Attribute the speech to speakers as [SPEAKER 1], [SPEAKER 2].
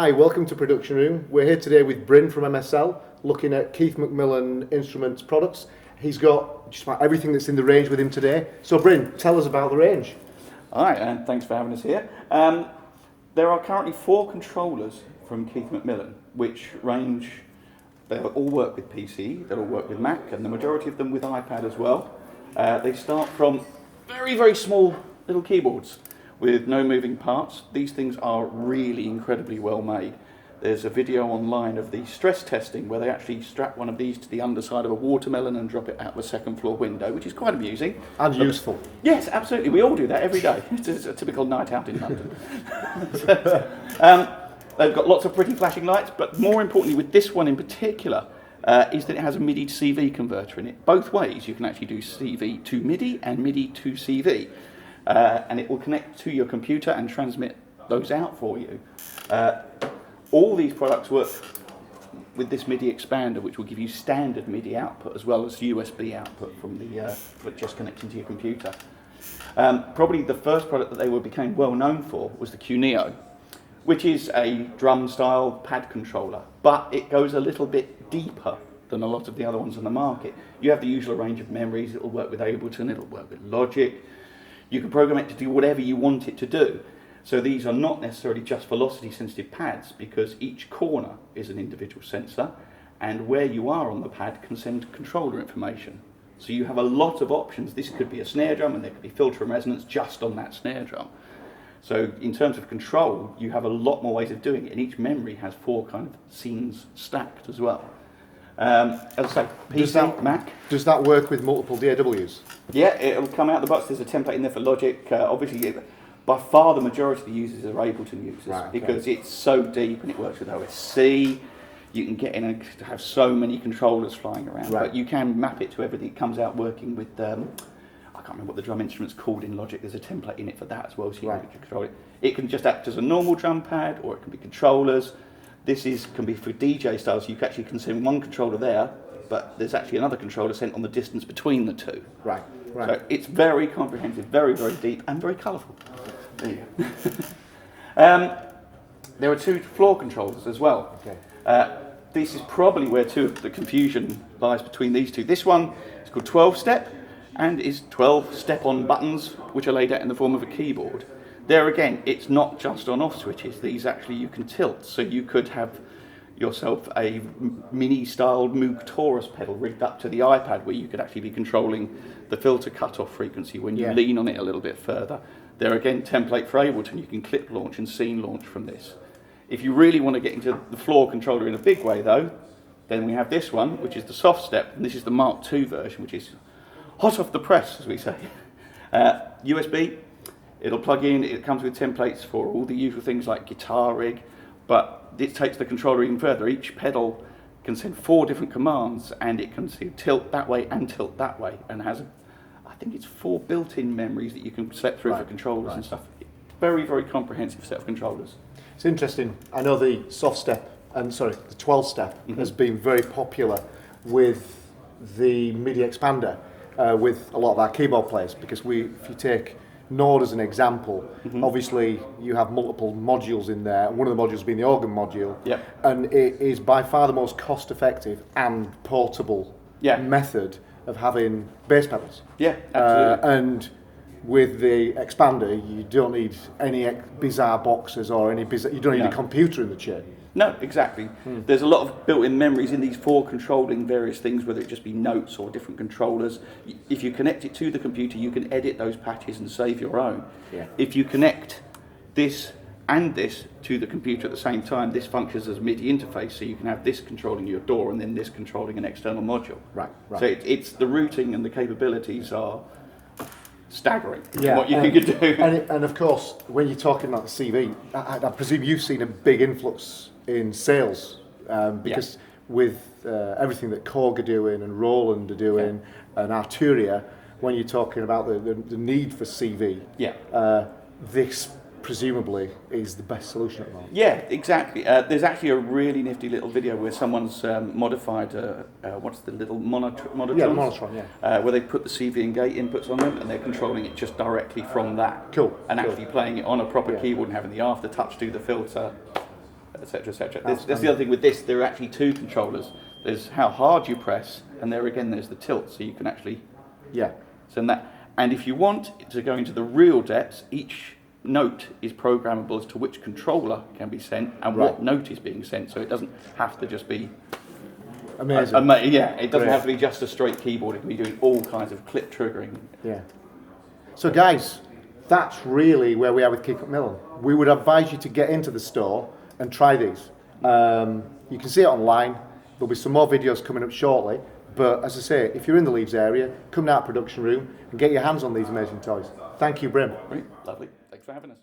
[SPEAKER 1] Hi, welcome to Production Room. We're here today with Bryn from MSL, looking at Keith McMillen Instruments products. He's got just about everything that's in the range with him today. So Bryn, tell us about the range.
[SPEAKER 2] All right, and thanks for having us here. There are currently 4 controllers from Keith McMillen, which range, they'll all work with PC, they'll all work with Mac, and the majority of them with iPad as well. They start from very, very small little keyboards with no moving parts. These things are really incredibly well made. There's a video online of the stress testing where they actually strap one of these to the underside of a watermelon and drop it out the second floor window, which is quite amusing.
[SPEAKER 1] And useful.
[SPEAKER 2] Yes, absolutely. We all do that every day. It's a typical night out in London. They've got lots of pretty flashing lights, but more importantly with this one in particular, is that it has a MIDI to CV converter in it. Both ways you can actually do CV to MIDI and MIDI to CV. And it will connect to your computer and transmit those out for you. All these products work with this MIDI expander, which will give you standard MIDI output as well as USB output from the just connecting to your computer. Probably the first product that they became well known for was the QuNeo, which is a drum-style pad controller, but it goes a little bit deeper than a lot of the other ones on the market. You have the usual range of memories. It will work with Ableton, it will work with Logic. You can program it to do whatever you want it to do. So these are not necessarily just velocity-sensitive pads, because each corner is an individual sensor, and where you are on the pad can send controller information. So you have a lot of options. This could be a snare drum, and there could be filter and resonance just on that snare drum. So in terms of control, you have a lot more ways of doing it, and each memory has 4 kind of scenes stacked as well. As I say, PC, Mac.
[SPEAKER 1] Does that work with multiple DAWs?
[SPEAKER 2] Yeah, it'll come out the box. There's a template in there for Logic. Obviously, by far the majority of the users are Ableton users, right, okay, because it's so deep and it works with OSC. You can get in and have so many controllers flying around, right, but you can map it to everything. It comes out working with, I can't remember what the drum instrument's called in Logic. There's a template in it for that as well, so you can control it. It can just act as a normal drum pad, or it can be controllers. This can be for DJ style, so you actually can send one controller there, but there's actually another controller sent on the distance between the two.
[SPEAKER 1] Right.
[SPEAKER 2] So it's very comprehensive, very, very deep, and very colourful. There you go. There are 2 floor controllers as well. Okay. This is probably where the confusion lies between these 2. This one is called 12-step, and is 12 step-on buttons, which are laid out in the form of a keyboard. There again, it's not just on-off switches. These actually you can tilt, so you could have yourself a mini-style Moog Taurus pedal rigged up to the iPad, where you could actually be controlling the filter cutoff frequency when you lean on it a little bit further. There again, template for Ableton. You can clip launch and scene launch from this. If you really want to get into the floor controller in a big way, though, then we have this one, which is the Softstep, and this is the Mark II version, which is hot off the press, as we say. USB. It'll plug in, it comes with templates for all the usual things like guitar rig, but it takes the controller even further. Each pedal can send 4 different commands, and it can tilt that way and tilt that way, and has, I think it's 4 built-in memories that you can select through for controllers and stuff. Very, very comprehensive set of controllers.
[SPEAKER 1] It's interesting. I know the the 12-step has been very popular with the MIDI expander with a lot of our keyboard players, because if you take Nord as an example, obviously you have multiple modules in there, and one of the modules being the organ module, and it is by far the most cost-effective and portable method of having bass pedals.
[SPEAKER 2] Yeah, absolutely.
[SPEAKER 1] And with the expander, you don't need any bizarre boxes or you don't need a computer in the chain.
[SPEAKER 2] No, exactly. There's a lot of built-in memories in these for controlling various things, whether it just be notes or different controllers. If you connect it to the computer, you can edit those patches and save your own. Yeah. If you connect this and this to the computer at the same time, this functions as a MIDI interface, so you can have this controlling your DAW and then this controlling an external module. Right. So it's the routing and the capabilities are staggering what you can do.
[SPEAKER 1] And of course, when you're talking about the CV, I presume you've seen a big influx in sales, because with everything that Korg are doing and Roland are doing and Arturia, when you're talking about the need for CV, this presumably is the best solution at the moment.
[SPEAKER 2] Yeah, exactly. There's actually a really nifty little video where someone's modified, what's the little Monotron?
[SPEAKER 1] Yeah, Monotron,
[SPEAKER 2] where they put the CV and gate inputs on them, and they're controlling it just directly from that.
[SPEAKER 1] Cool.
[SPEAKER 2] And actually playing it on a proper keyboard and having the aftertouch do the filter. etc., etc. That's the other thing with this. There are actually two controllers. There's how hard you press, and there's the tilt, so you can actually send that. And if you want to go into the real depths, each note is programmable as to which controller can be sent and what note is being sent. So it doesn't have to just be
[SPEAKER 1] amazing.
[SPEAKER 2] It doesn't have to be just a straight keyboard. It can be doing all kinds of clip triggering.
[SPEAKER 1] Yeah. So guys, that's really where we are with Keith McMillen. We would advise you to get into the store and try these. You can see it online. There'll be some more videos coming up shortly. But as I say, if you're in the Leeds area, come down to production room and get your hands on these amazing toys. Thank you, Brim.
[SPEAKER 2] Great. Lovely. Thanks for having us.